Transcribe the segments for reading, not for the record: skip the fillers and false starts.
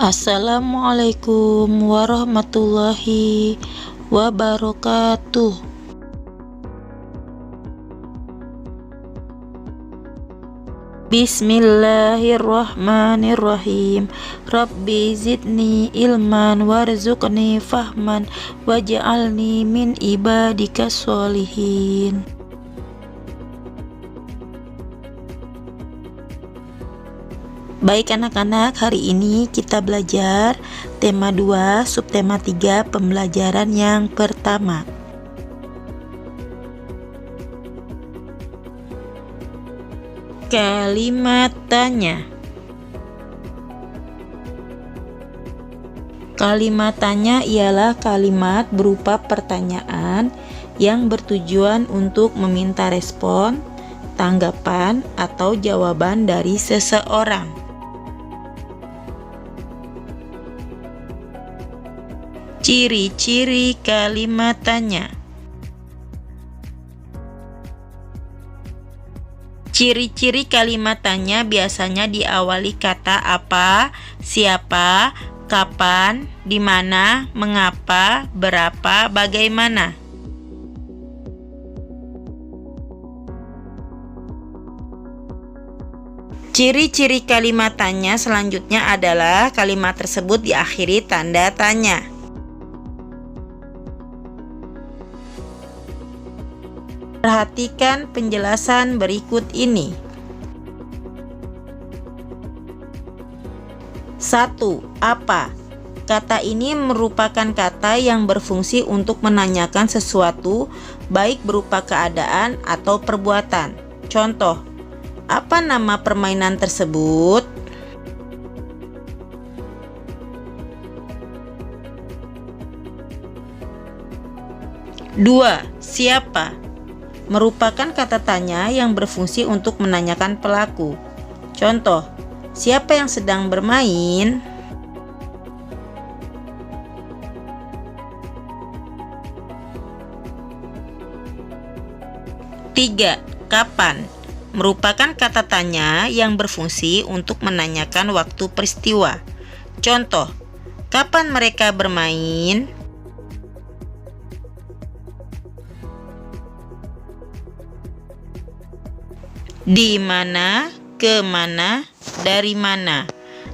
Assalamualaikum warahmatullahi wabarakatuh. Bismillahirrahmanirrahim. Rabbi zidni ilman warzuqni fahman waj'alni min ibadikas sholihin. Baik anak-anak, hari ini kita belajar tema 2, subtema 3, pembelajaran yang pertama. Kalimat tanya. Kalimat tanya ialah kalimat berupa pertanyaan yang bertujuan untuk meminta respon, tanggapan, atau jawaban dari seseorang. Ciri-ciri kalimat tanya. Ciri-ciri kalimat tanya biasanya diawali kata apa, siapa, kapan, di mana, mengapa, berapa, bagaimana. Ciri-ciri kalimat tanya selanjutnya adalah kalimat tersebut diakhiri tanda tanya. Perhatikan penjelasan berikut ini. 1. Apa? Kata ini merupakan kata yang berfungsi untuk menanyakan sesuatu, baik berupa keadaan atau perbuatan. Contoh, apa nama permainan tersebut? 2. Siapa? Merupakan kata tanya yang berfungsi untuk menanyakan pelaku. Contoh, siapa yang sedang bermain? 3. Kapan? Merupakan kata tanya yang berfungsi untuk menanyakan waktu peristiwa. Contoh, kapan mereka bermain? 4. Di mana, kemana, dari mana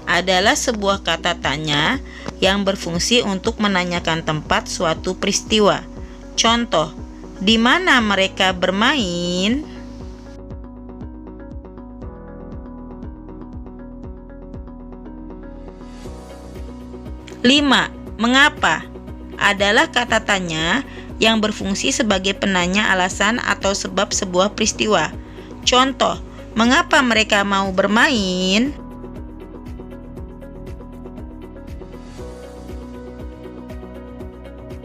adalah sebuah kata tanya yang berfungsi untuk menanyakan tempat suatu peristiwa. Contoh, di mana mereka bermain? 5. Mengapa? Adalah kata tanya yang berfungsi sebagai penanya alasan atau sebab sebuah peristiwa. Contoh, mengapa mereka mau bermain?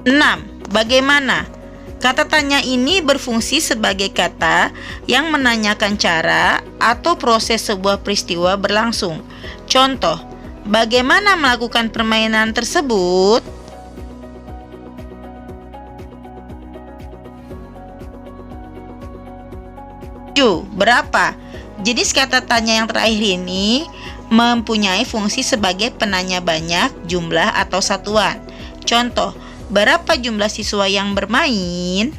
6. Bagaimana? Kata tanya ini berfungsi sebagai kata yang menanyakan cara atau proses sebuah peristiwa berlangsung. Contoh, bagaimana melakukan permainan tersebut? 7. Berapa? Jenis kata tanya yang terakhir ini mempunyai fungsi sebagai penanya banyak, jumlah, atau satuan. Contoh, berapa jumlah siswa yang bermain?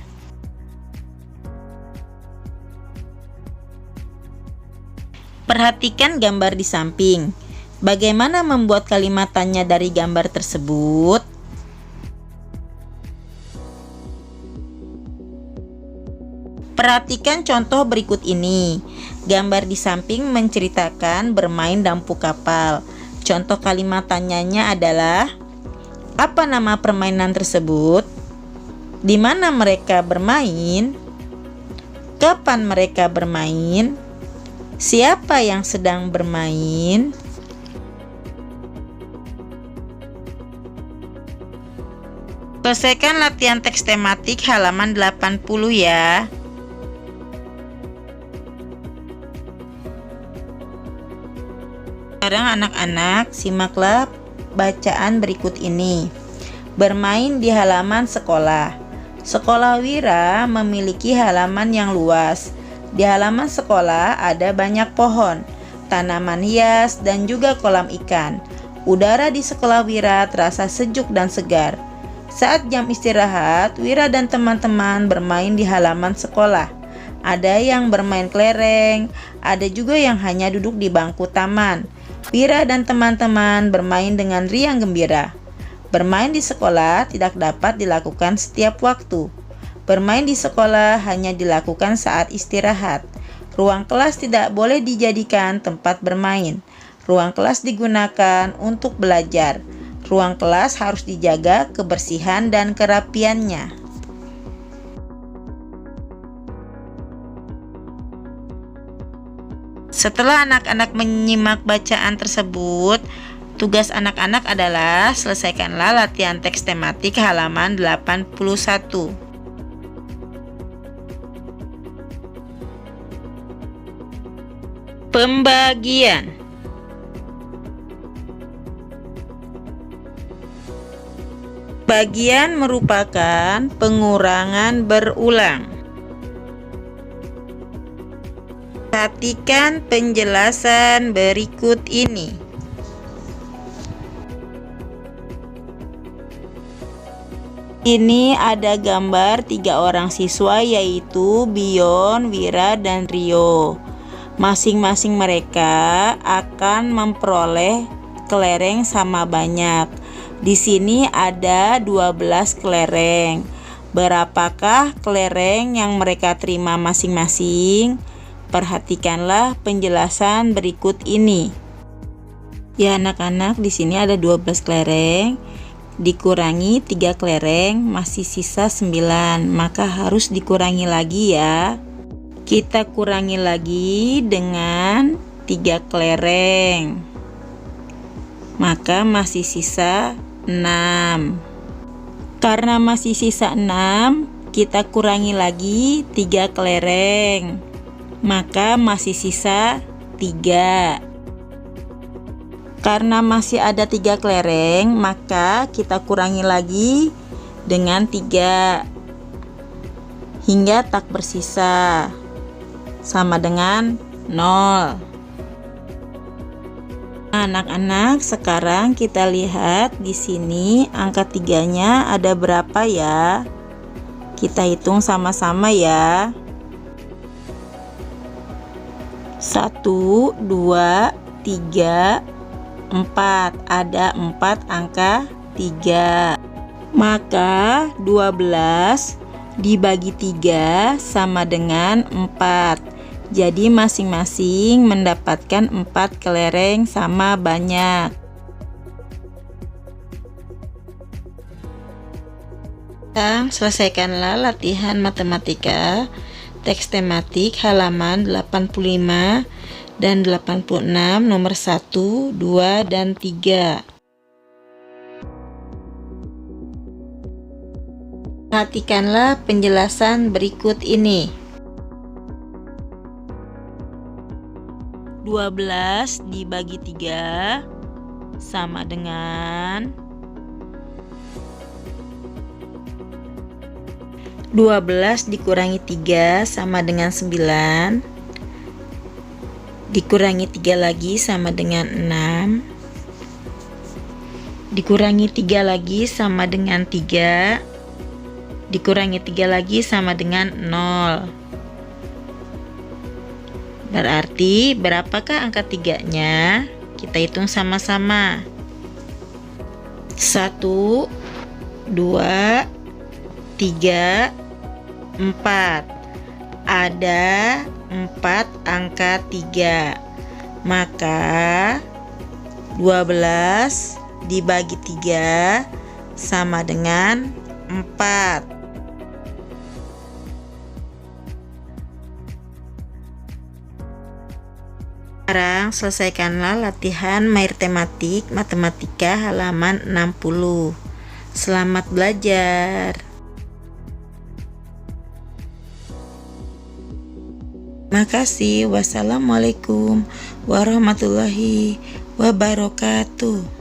Perhatikan gambar di samping. Bagaimana membuat kalimat tanya dari gambar tersebut? Perhatikan contoh berikut ini. Gambar di samping menceritakan bermain dampu kapal. Contoh kalimat tanyanya adalah, apa nama permainan tersebut? Di mana mereka bermain? Kapan mereka bermain? Siapa yang sedang bermain? Selesaikan latihan teks tematik halaman 80 ya. Sekarang anak-anak simaklah bacaan berikut ini. Bermain di halaman sekolah. Sekolah Wira memiliki halaman yang luas. Di halaman sekolah ada banyak pohon, tanaman hias, dan juga kolam ikan. Udara di sekolah Wira terasa sejuk dan segar. Saat jam istirahat, Wira dan teman-teman bermain di halaman sekolah. Ada yang bermain kelereng, ada juga yang hanya duduk di bangku taman. Wira dan teman-teman bermain dengan riang gembira. Bermain di sekolah tidak dapat dilakukan setiap waktu. Bermain di sekolah hanya dilakukan saat istirahat. Ruang kelas tidak boleh dijadikan tempat bermain. Ruang kelas digunakan untuk belajar. Ruang kelas harus dijaga kebersihan dan kerapiannya. Setelah anak-anak menyimak bacaan tersebut, tugas anak-anak adalah selesaikanlah latihan teks tematik halaman 81. Pembagian. Bagian merupakan pengurangan berulang. Perhatikan penjelasan berikut ini. Ini ada gambar 3 orang siswa, yaitu Bion, Wira, dan Rio. Masing-masing mereka akan memperoleh kelereng sama banyak. Di sini ada 12 kelereng. Berapakah kelereng yang mereka terima masing-masing? Perhatikanlah penjelasan berikut ini. Ya anak-anak, di sini ada 12 kelereng. Dikurangi 3 kelereng, masih sisa 9. Maka harus dikurangi lagi ya. Kita kurangi lagi dengan 3 kelereng. Maka masih sisa 6. Karena masih sisa 6, kita kurangi lagi 3 kelereng. Maka masih sisa 3. Karena masih ada 3 kelereng, maka kita kurangi lagi dengan 3 hingga tak bersisa, sama dengan 0. Anak-anak, sekarang kita lihat di sini angka 3-nya ada berapa ya? Kita hitung sama-sama ya. 1, 2, 3, 4. Ada 4 angka 3. Maka 12 dibagi 3 sama dengan 4. Jadi masing-masing mendapatkan 4 kelereng sama banyak. Sekarang selesaikanlah latihan matematika teks tematik halaman 85 dan 86 nomor 1, 2, dan 3. Perhatikanlah penjelasan berikut ini. 12 dibagi 3 sama dengan 12 dikurangi 3 sama dengan 9. Dikurangi 3 lagi sama dengan 6. Dikurangi 3 lagi sama dengan 3. Dikurangi 3 lagi sama dengan 0. Berarti berapakah angka 3-nya? Kita hitung sama-sama. 1, 2, 3, 4. Ada 4 angka 3. Maka 12 dibagi 3 sama dengan 4. Sekarang selesaikanlah latihan matematik matematika halaman 60. Selamat belajar. Makasih. Wassalamualaikum warahmatullahi wabarakatuh.